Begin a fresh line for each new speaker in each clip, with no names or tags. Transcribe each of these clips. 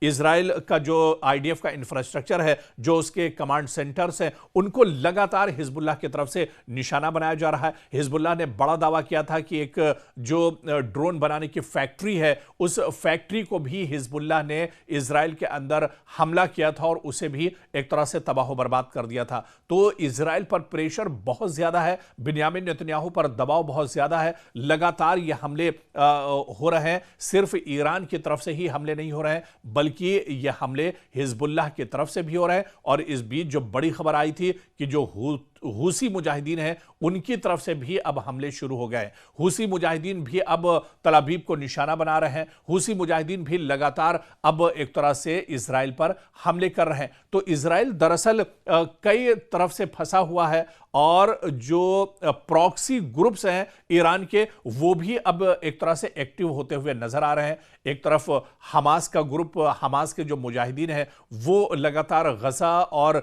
Israel का जो IDF का इंफ्रास्ट्रक्चर है, जो उसके कमांड सेंटर्स हैं, उनको लगातार हिजबुल्लाह की तरफ से निशाना बनाया जा रहा है। हिजबुल्लाह ने बड़ा दावा किया था कि एक जो ड्रोन बनाने की फैक्ट्री है, उस फैक्ट्री को भी हिजबुल्लाह ने इजराइल के अंदर हमला किया था और उसे भी एक तरह से तबाह बर्बाद कर दिया था। तो इजराइल पर प्रेशर बहुत ज्यादा है, बिन्यामिन नेतन्याहू पर दबाव बहुत ज्यादा है। लगातार ये हमले हो रहे हैं। सिर्फ ईरान की तरफ से ही हमले नहीं हो रहे हैं, बल्कि ये हमले हिजबुल्लाह की तरफ से भी हो रहे हैं। और इस बीच जो बड़ी खबर आई थी कि जो हूसी मुजाहिदीन हैं, उनकी तरफ से भी अब हमले शुरू हो गए। हूसी मुजाहिदीन भी अब तल अवीव को निशाना बना रहे हैं। हूसी मुजाहिदीन भी लगातार अब एक तरह से इजराइल पर हमले कर रहे हैं। तो इजराइल दरअसल कई तरफ से फंसा हुआ है और जो प्रॉक्सी ग्रुप्स हैं ईरान के, वो भी अब एक तरह से एक्टिव होते हुए नजर आ रहे हैं। एक तरफ हमास का ग्रुप, हमास के जो मुजाहिदीन हैं, वो लगातार गजा और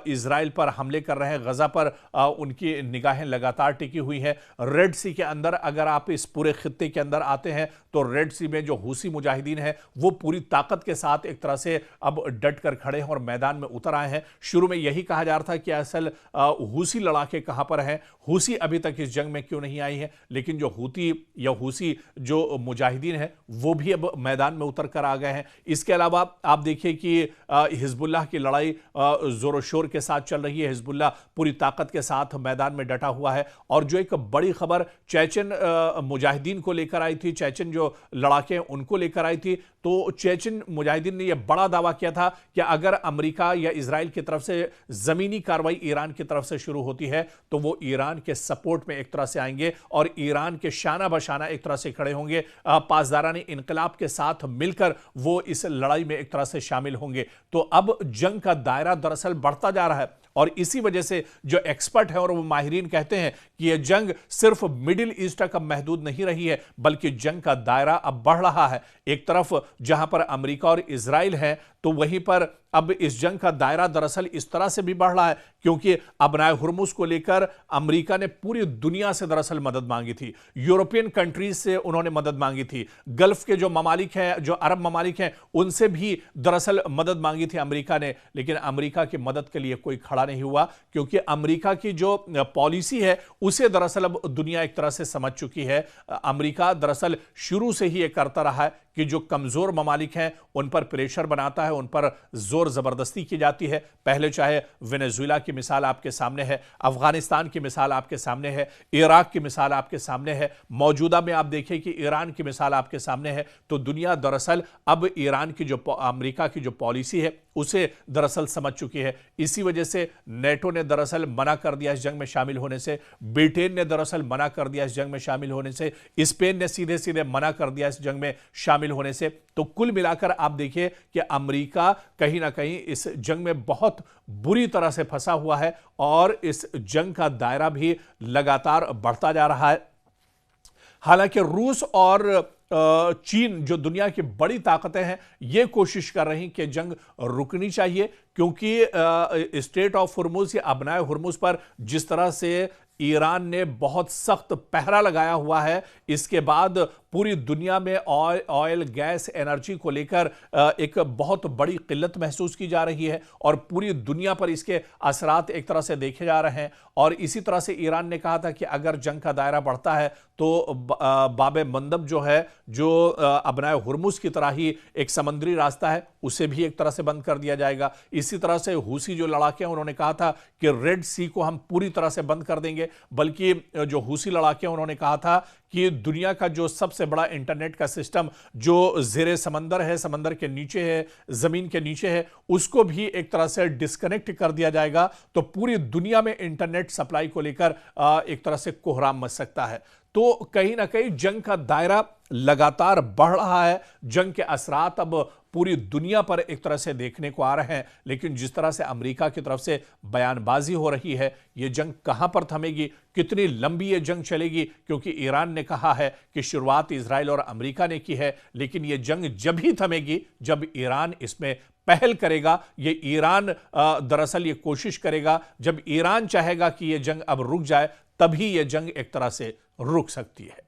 इजराइल पर हमले कर रहे हैं। गजा पर उनकी निगाहें लगातार टिकी हुई हैं। रेड सी के अंदर अगर आप इस पूरे खित्ते के अंदर आते हैं तो रेड सी में जो हूसी मुजाहिदीन हैं, वो पूरी ताकत के साथ एक तरह से अब डट कर खड़े हैं और मैदान में उतर आए हैं। शुरू में यही कहा जा रहा था कि असल हूसी लड़ाके कहां पर हैं, हूसी अभी तक इस जंग में क्यों नहीं आई है। लेकिन जो हूती या हूसी जो मुजाहिदीन है, वो भी अब मैदान में उतर कर आ गए हैं। इसके अलावा आप देखिए कि हिजबुल्लाह की लड़ाई जोर शोर के साथ चल रही है। हिजबुल्लाह पूरी ताकत के साथ मैदान में डटा हुआ है। और जो एक बड़ी खबर चेचन मुजाहिदीन को लेकर आई थी, चेचन जो लड़ाके उनको लेकर आई थी, तो चेचन मुजाहिदीन ने यह बड़ा दावा किया था कि अगर अमेरिका या इजराइल की तरफ से जमीनी कार्रवाई ईरान की तरफ से शुरू होती है तो वो ईरान के सपोर्ट में एक तरह से आएंगे और ईरान के शाना बशाना एक तरह से खड़े होंगे। पासदारानी इनकलाब के साथ मिलकर वो इस लड़ाई में एक तरह से शामिल होंगे। तो अब जंग का दायरा दरअसल बढ़ता जा रहा है और इसी वजह से जो एक्सपर्ट हैं और वो माहिरीन कहते हैं कि यह जंग सिर्फ मिडिल ईस्ट तक अब महदूद नहीं रही है, बल्कि जंग का दायरा अब बढ़ रहा है। एक तरफ जहां पर अमेरिका और इजराइल है, तो वहीं पर अब इस जंग का दायरा दरअसल इस तरह से भी बढ़ रहा है क्योंकि अबनाए हुर्मुज को लेकर अमेरिका ने पूरी दुनिया से दरअसल मदद मांगी थी। यूरोपियन कंट्रीज से उन्होंने मदद मांगी थी। गल्फ के जो ममालिक हैं, जो अरब ममालिक हैं, उनसे भी दरअसल मदद मांगी थी अमेरिका ने। लेकिन अमेरिका की मदद के लिए कोई खड़ा नहीं हुआ क्योंकि अमेरिका की जो पॉलिसी है उसे दरअसल अब दुनिया एक तरह से समझ चुकी है। अमेरिका दरअसल शुरू से ही यह करता रहा है कि जो कमजोर ममालिक हैं उन पर प्रेशर बनाता है, उन पर जोर जबरदस्ती की जाती है। पहले चाहे वेनेजुएला की मिसाल आपके सामने है, अफगानिस्तान की मिसाल आपके सामने है, इराक की मिसाल आपके सामने है, मौजूदा में आप देखिए कि ईरान की मिसाल आपके सामने है। तो दुनिया दरअसल अब ईरान की जो अमेरिका की जो पॉलिसी है उसे दरअसल समझ चुकी है। इसी वजह से नेटो ने दरअसल मना कर दिया इस जंग में शामिल होने से, ब्रिटेन ने दरअसल मना कर दिया इस जंग में शामिल होने से, स्पेन ने सीधे सीधे मना कर दिया इस जंग में शामिल होने से। तो कुल मिलाकर आप देखिए कि अमेरिका कहीं ना कहीं इस जंग में बहुत बुरी तरह से फंसा हुआ है और इस जंग का दायरा भी लगातार बढ़ता जा रहा है। हालांकि रूस और चीन जो दुनिया की बड़ी ताकतें हैं, ये कोशिश कर रही कि जंग रुकनी चाहिए क्योंकि स्ट्रेट ऑफ हुर्मुज या अबनाए हुर्मुज पर जिस तरह से ईरान ने बहुत सख्त पहरा लगाया हुआ है, इसके बाद पूरी दुनिया में ऑयल गैस एनर्जी को लेकर एक बहुत बड़ी किल्लत महसूस की जा रही है और पूरी दुनिया पर इसके असरात एक तरह से देखे जा रहे हैं। और इसी तरह से ईरान ने कहा था कि अगर जंग का दायरा बढ़ता है तो बाब मंदब जो है, जो अबनाए हुर्मुज की तरह ही एक समुद्री रास्ता है, उसे भी एक तरह से बंद कर दिया जाएगा। इसी तरह से हूसी जो लड़ाके हैं उन्होंने कहा था कि रेड सी को हम पूरी तरह से बंद कर देंगे। बल्कि जो हूसी लड़ाके उन्होंने कहा था कि दुनिया का जो सबसे बड़ा इंटरनेट का सिस्टम जो जेरे समंदर है, समंदर के नीचे है, जमीन के नीचे है, उसको भी एक तरह से डिस्कनेक्ट कर दिया जाएगा। तो पूरी दुनिया में इंटरनेट सप्लाई को लेकर एक तरह से कोहराम मच सकता है। तो कहीं ना कहीं जंग का दायरा लगातार बढ़ रहा है। जंग के असरात अब पूरी दुनिया पर एक तरह से देखने को आ रहे हैं। लेकिन जिस तरह से अमेरिका की तरफ से बयानबाजी हो रही है, यह जंग कहां पर थमेगी, कितनी लंबी यह जंग चलेगी, क्योंकि ईरान ने कहा है कि शुरुआत इजराइल और अमेरिका ने की है, लेकिन यह जंग जब ही थमेगी जब ईरान इसमें पहल करेगा। ये ईरान दरअसल ये कोशिश करेगा, जब ईरान चाहेगा कि यह जंग अब रुक जाए, तभी यह जंग एक तरह से रुक सकती है।